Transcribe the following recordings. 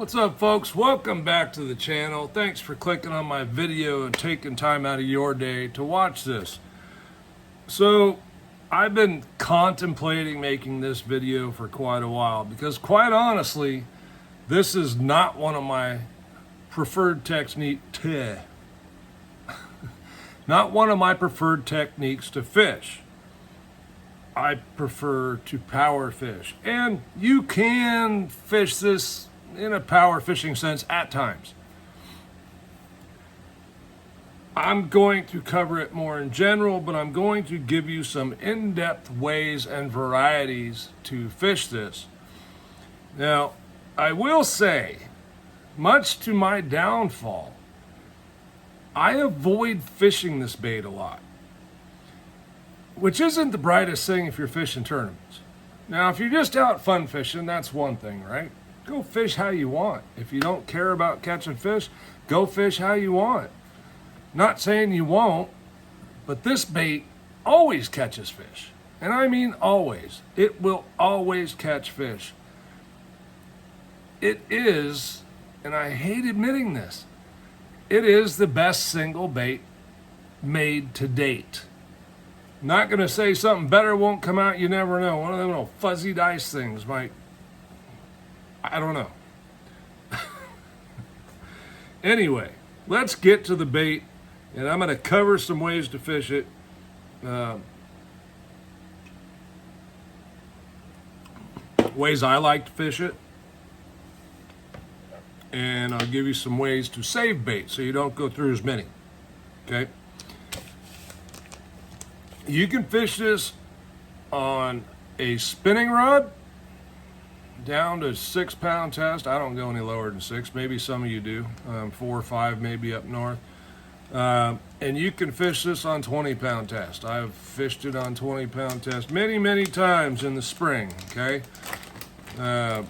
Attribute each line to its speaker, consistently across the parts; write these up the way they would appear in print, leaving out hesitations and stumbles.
Speaker 1: What's up, folks? Welcome back to the channel. Thanks for clicking on my video and taking time out of your day to watch this. So I've been contemplating making this video for quite a while because, quite honestly, this is not one of my preferred techniques to fish. I prefer to power fish, and you can fish this in a power fishing sense at times. I'm going to cover it more in general, but I'm going to give you some in-depth ways and varieties to fish this. Now, I will say, much to my downfall, I avoid fishing this bait a lot, which isn't the brightest thing if you're fishing tournaments. Now, if you're just out fun fishing, that's one thing, right? Go fish how you want. If you don't care about catching fish, go fish how you want. Not saying you won't, but this bait always catches fish. And I mean always. It will always catch fish. It is, and I hate admitting this, it is the best single bait made to date. Not going to say something better won't come out, you never know. One of them little fuzzy dice things might, I don't know. Anyway, let's get to the bait, and I'm going to cover some ways to fish it. Ways I like to fish it. And I'll give you some ways to save bait so you don't go through as many. Okay? You can fish this on a spinning rod down to 6 pound test. I don't go any lower than 6. Maybe some of you do. 4 or 5 maybe up north. And you can fish this on 20 pound test. I've fished it on 20 pound test many times in the spring. Okay. And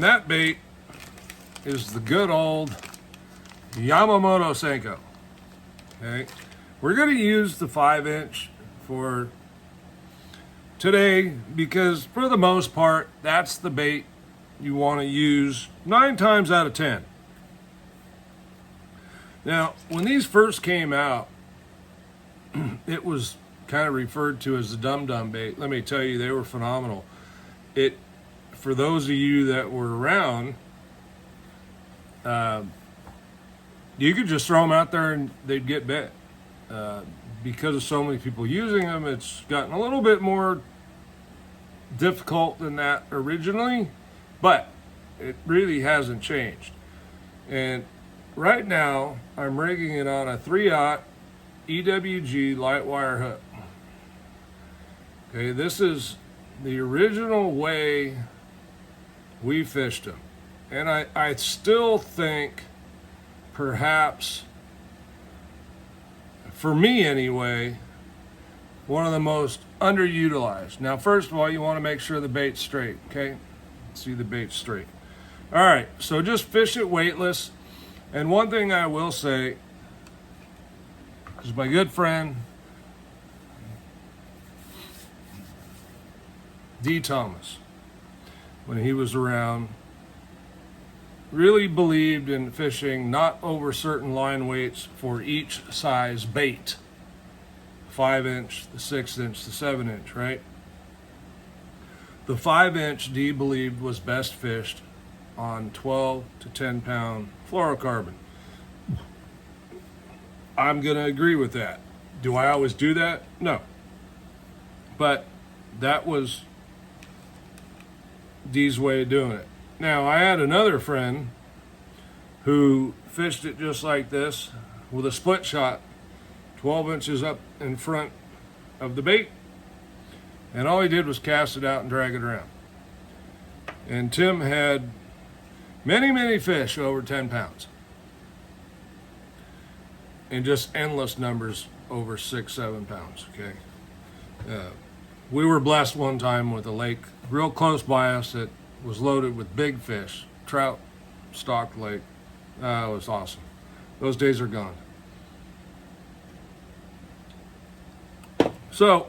Speaker 1: that bait is the good old Yamamoto Seno. Okay, we're going to use the 5-inch for today because, for the most part, that's the bait you want to use 9 times out of 10. Now, when these first came out, it was kind of referred to as the dum-dum bait. Let me tell you, they were phenomenal. For those of you that were around, you could just throw them out there and they'd get bit. Because of so many people using them, it's gotten a little bit more difficult than that originally, but it really hasn't changed. And right now, I'm rigging it on a 3/0 EWG light wire hook. Okay, this is the original way we fished them. And I still think perhaps, for me anyway, one of the most underutilized. Now, first of all, you want to make sure the bait's straight, okay? See the bait straight. All right, so just fish it weightless. And one thing I will say is my good friend D. Thomas, when he was around, really believed in fishing not over certain line weights for each size bait. 5-inch, the 6-inch, the 7-inch, right? The 5-inch D believed was best fished on 12 to 10 pound fluorocarbon. I'm going to agree with that. Do I always do that? No. But that was D's way of doing it. Now, I had another friend who fished it just like this with a split shot, 12 inches up in front of the bait, and all he did was cast it out and drag it around. And Tim had many fish over 10 pounds, and just endless numbers over 6-7 pounds. Okay, we were blessed one time with a lake real close by us that was loaded with big fish, trout, stocked lake. It was awesome. Those days are gone. So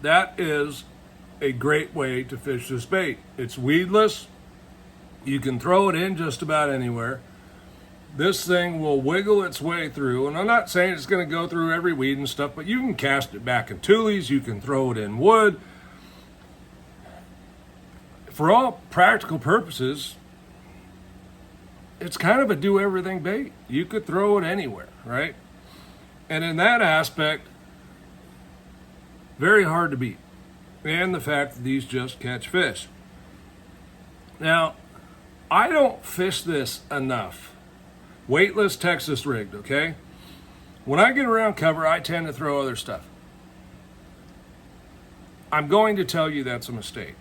Speaker 1: that is a great way to fish this bait. It's weedless. You can throw it in just about anywhere. This thing will wiggle its way through, and I'm not saying it's going to go through every weed and stuff, but you can cast it back in tules, you can throw it in wood. For all practical purposes, it's kind of a do-everything bait. You could throw it anywhere, right? And in that aspect, very hard to beat. And the fact that these just catch fish. Now, I don't fish this enough. Weightless Texas rigged, okay? When I get around cover, I tend to throw other stuff. I'm going to tell you that's a mistake.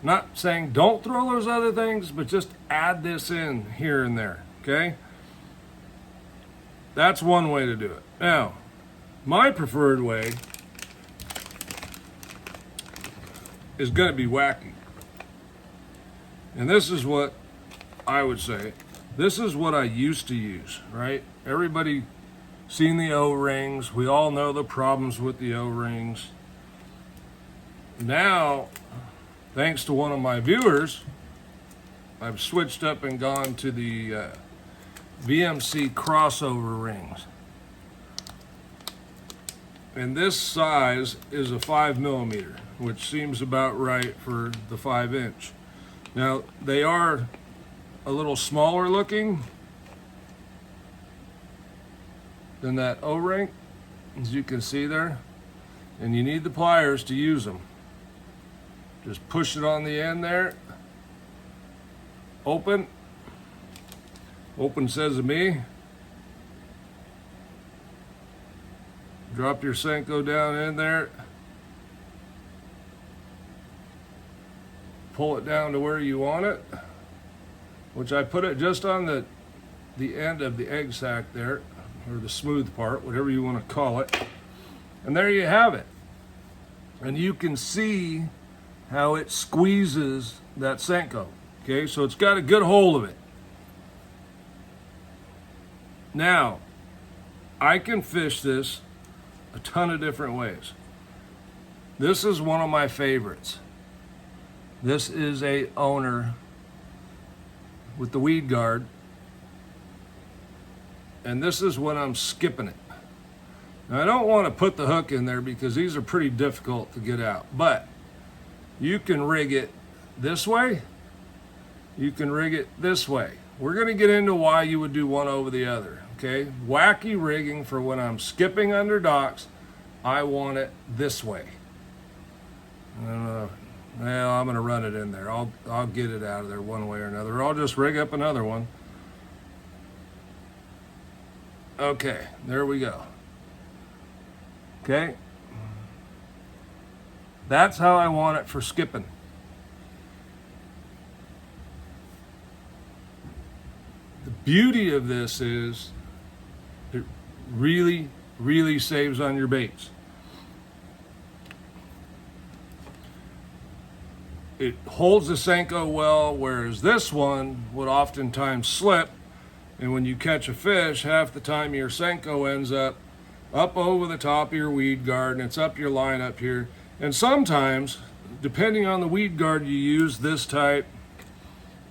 Speaker 1: Not saying don't throw those other things, but just add this in here and there, okay? That's one way to do it. Now, my preferred way is going to be wacky. And this is what I would say. This is what I used to use, right? Everybody seen the O-rings. We all know the problems with the O-rings. Now, thanks to one of my viewers, I've switched up and gone to the VMC Crossover Rings. And this size is a 5mm, which seems about right for the 5-inch. Now, they are a little smaller looking than that O-ring, as you can see there. And you need the pliers to use them. Just push it on the end there. Open. Open says to me. Drop your Senko down in there. Pull it down to where you want it, which I put it just on the end of the egg sac there, or the smooth part, whatever you want to call it. And there you have it. And you can see how it squeezes that Senko. Okay, so it's got a good hold of it. Now, I can fish this a ton of different ways. This is one of my favorites. This is a owner with the weed guard, and this is when I'm skipping it. Now, I don't want to put the hook in there because these are pretty difficult to get out, but you can rig it this way, you can rig it this way. We're going to get into why you would do one over the other, okay? Wacky rigging for when I'm skipping under docks, I want it this way. Well, I'm going to run it in there. I'll get it out of there one way or another. Or I'll just rig up another one. Okay, there we go. Okay. That's how I want it for skipping. The beauty of this is it really, really saves on your baits. It holds the Senko well, whereas this one would oftentimes slip. And when you catch a fish, half the time your Senko ends up over the top of your weed guard, and it's up your line up here. And sometimes, depending on the weed guard you use, this type,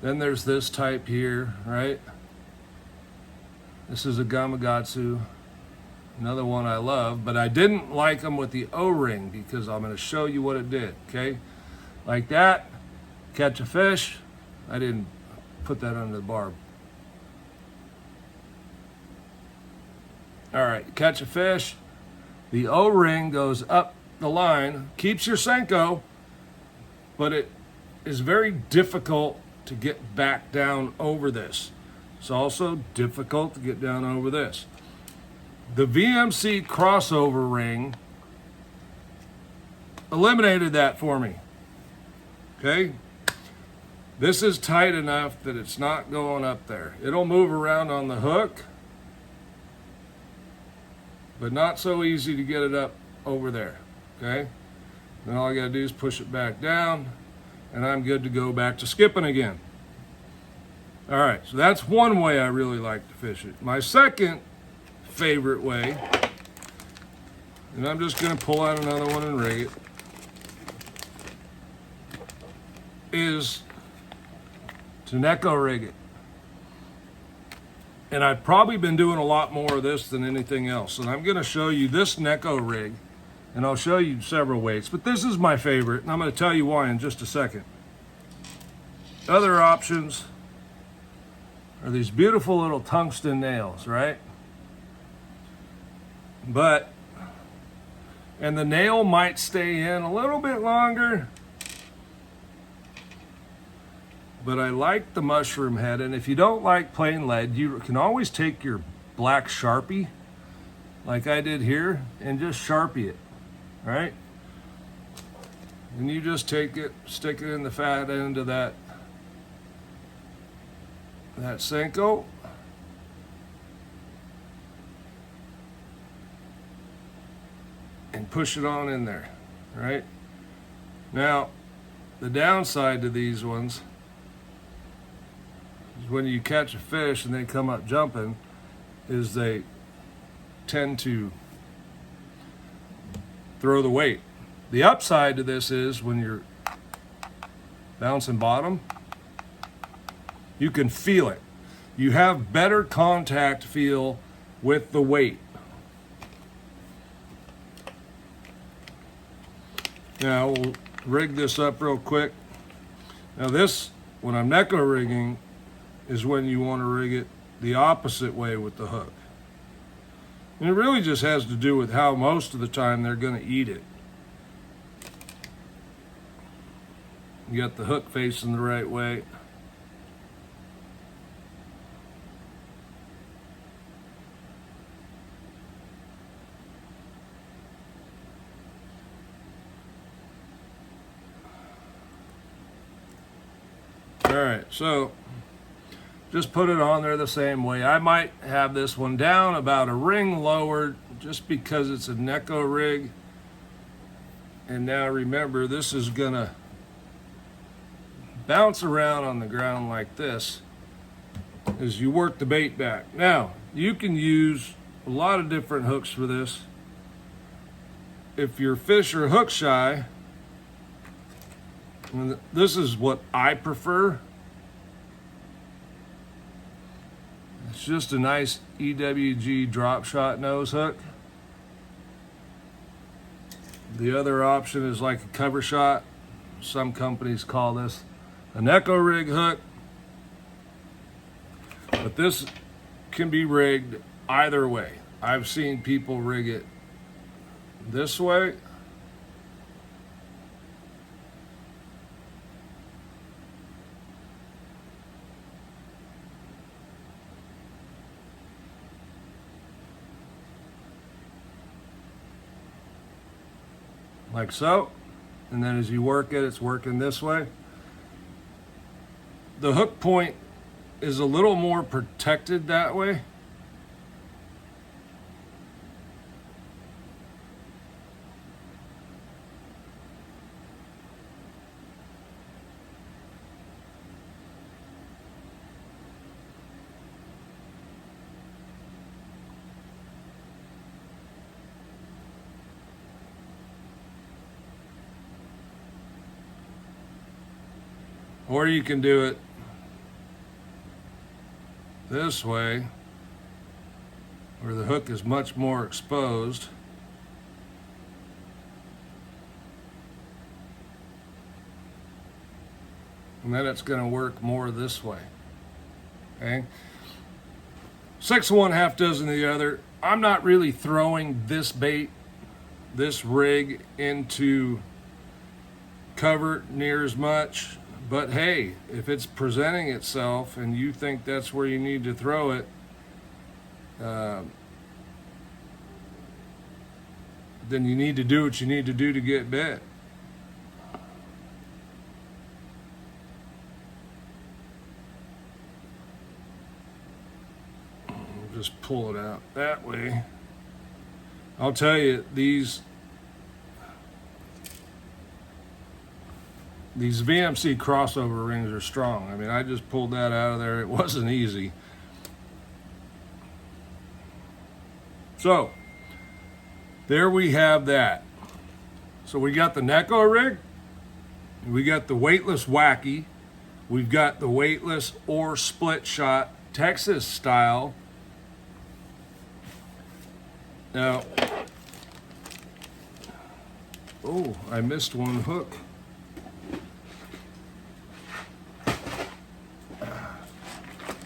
Speaker 1: then there's this type here, right? This is a Gamakatsu, another one I love, but I didn't like them with the O-ring because I'm going to show you what it did, okay? Like that, catch a fish. I didn't put that under the barb. All right, catch a fish. The O-ring goes up the line, keeps your Senko, but it is very difficult to get back down over this. It's also difficult to get down over this. The VMC Crossover Ring eliminated that for me. Okay? This is tight enough that it's not going up there. It'll move around on the hook, but not so easy to get it up over there. Okay? Then all I gotta do is push it back down, and I'm good to go back to skipping again. All right, so that's one way I really like to fish it. My second favorite way, and I'm just gonna pull out another one and rig it. is to Neko rig it. And I've probably been doing a lot more of this than anything else. And I'm going to show you this Neko rig, and I'll show you several weights. But this is my favorite, and I'm going to tell you why in just a second. Other options are these beautiful little tungsten nails, right? And the nail might stay in a little bit longer, but I like the mushroom head. And if you don't like plain lead, you can always take your black Sharpie, like I did here, and just Sharpie it, right? And you just take it, stick it in the fat end of that Senko. And push it on in there, right? Now, the downside to these ones is when you catch a fish and they come up jumping, is they tend to throw the weight. The upside to this is when you're bouncing bottom, you can feel it. You have better contact feel with the weight. Now we'll rig this up real quick. Now this, when I'm Neko rigging, is when you want to rig it the opposite way with the hook. And it really just has to do with how most of the time they're going to eat it. You got the hook facing the right way. All right, so just put it on there the same way. I might have this one down about a ring lower just because it's a Neko rig. And now remember, this is gonna bounce around on the ground like this as you work the bait back. Now, you can use a lot of different hooks for this. If your fish are hook shy, and this is what I prefer. It's just a nice EWG drop shot nose hook. The other option is like a cover shot. Some companies call this a Neko rig hook. But this can be rigged either way. I've seen people rig it this way. Like so, and then as you work it, it's working this way. The hook point is a little more protected that way. Or you can do it this way, where the hook is much more exposed. And then it's going to work more this way. Okay? 6 of one, half dozen of the other. I'm not really throwing this bait, this rig, into cover near as much. But hey, if it's presenting itself and you think that's where you need to throw it, then you need to do what you need to do to get bit. Just pull it out that way. I'll tell you, these VMC Crossover Rings are strong. I mean, I just pulled that out of there. It wasn't easy. So, there we have that. So we got the Neko rig, We got the weightless Wacky. We've got the weightless or split shot Texas style. Now, oh, I missed one hook.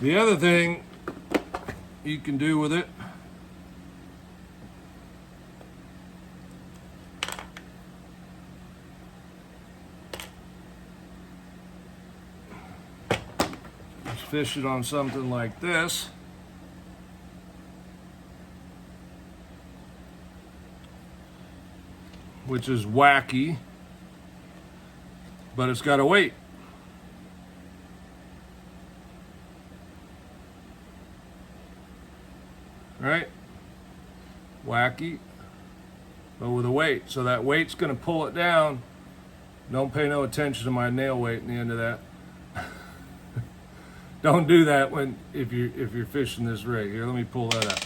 Speaker 1: The other thing you can do with it is fish it on something like this. Which is Wacky, but it's got a weight. Right? Wacky, but with a weight. So that weight's going to pull it down. Don't pay no attention to my nail weight in the end of that. Don't do that if you're fishing this rig. Here, let me pull that up.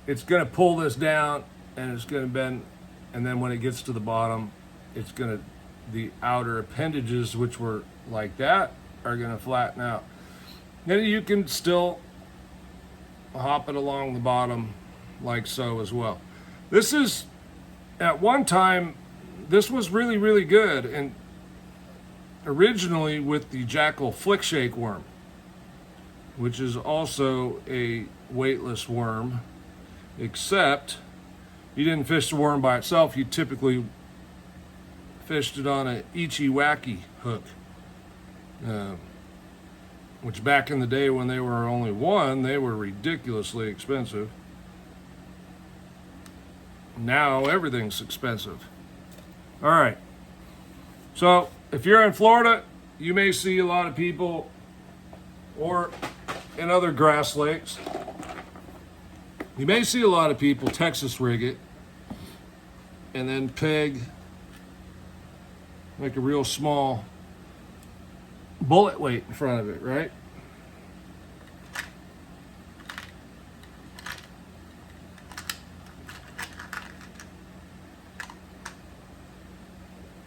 Speaker 1: It's going to pull this down, and it's going to bend, and then when it gets to the bottom, it's going to, the outer appendages, which were like that, are going to flatten out. Then you can still hop it along the bottom like so as well. This is, at one time, this was really, really good, and originally with the Jackal Flick Shake worm, which is also a weightless worm, except you didn't fish the worm by itself. You typically fished it on a Ichi Wacky hook, which back in the day when they were only one, they were ridiculously expensive. Now everything's expensive. All right. So if you're in Florida, you may see a lot of people, or in other grass lakes, you may see a lot of people Texas rig it and then peg like a real small bullet weight in front of it, right?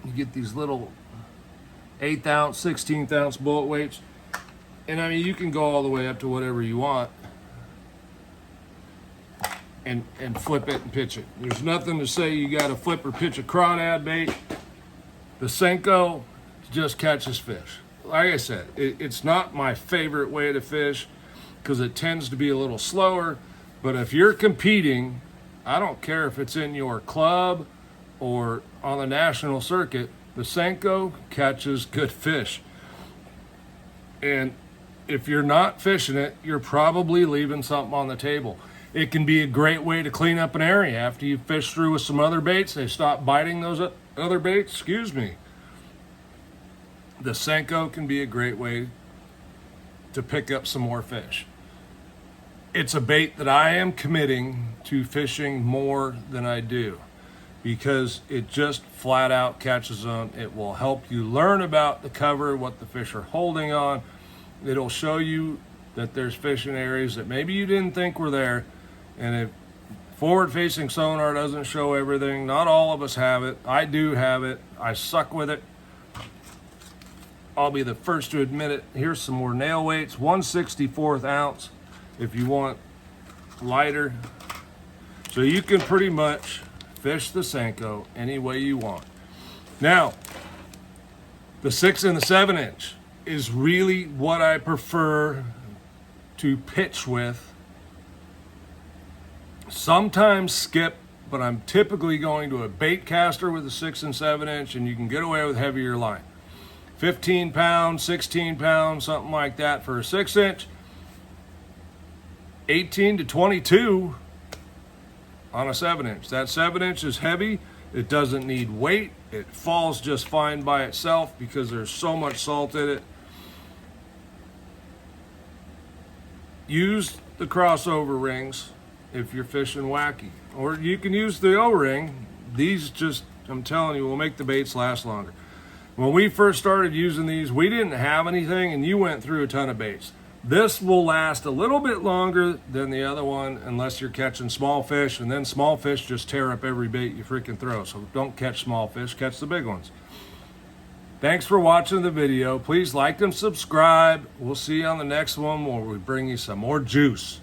Speaker 1: You get these little 1/8 ounce, 16th ounce bullet weights, and I mean you can go all the way up to whatever you want and flip it and pitch it. There's nothing to say you got to flip or pitch a crawdad bait. The Senko just catches fish. Like I said, it's not my favorite way to fish because it tends to be a little slower, but if you're competing, I don't care if it's in your club or on the national circuit, the Senko catches good fish. And if you're not fishing it, you're probably leaving something on the table. It can be a great way to clean up an area. After you fish through with some other baits, they stop biting those other baits, excuse me. The Senko can be a great way to pick up some more fish. It's a bait that I am committing to fishing more than I do because it just flat out catches them. It will help you learn about the cover, what the fish are holding on. It'll show you that there's fish in areas that maybe you didn't think were there. And if forward-facing sonar doesn't show everything, not all of us have it. I do have it. I suck with it. I'll be the first to admit it. Here's some more nail weights. 1/64 ounce if you want lighter. So you can pretty much fish the Senko any way you want. Now, the 6 and the 7 inch is really what I prefer to pitch with. Sometimes skip, but I'm typically going to a bait caster with a 6 and 7 inch, and you can get away with heavier line. 15 pounds, 16 pounds, something like that for a 6 inch. 18 to 22 on a 7 inch. That 7 inch is heavy. It doesn't need weight. It falls just fine by itself because there's so much salt in it. Use the crossover rings if you're fishing Wacky, or you can use the O-ring. These just, I'm telling you, will make the baits last longer. When we first started using these, we didn't have anything, and you went through a ton of baits. This will last a little bit longer than the other one unless you're catching small fish, and then small fish just tear up every bait you freaking throw. So don't catch small fish, catch the big ones. Thanks for watching the video. Please like and subscribe. We'll see you on the next one where we bring you some more juice.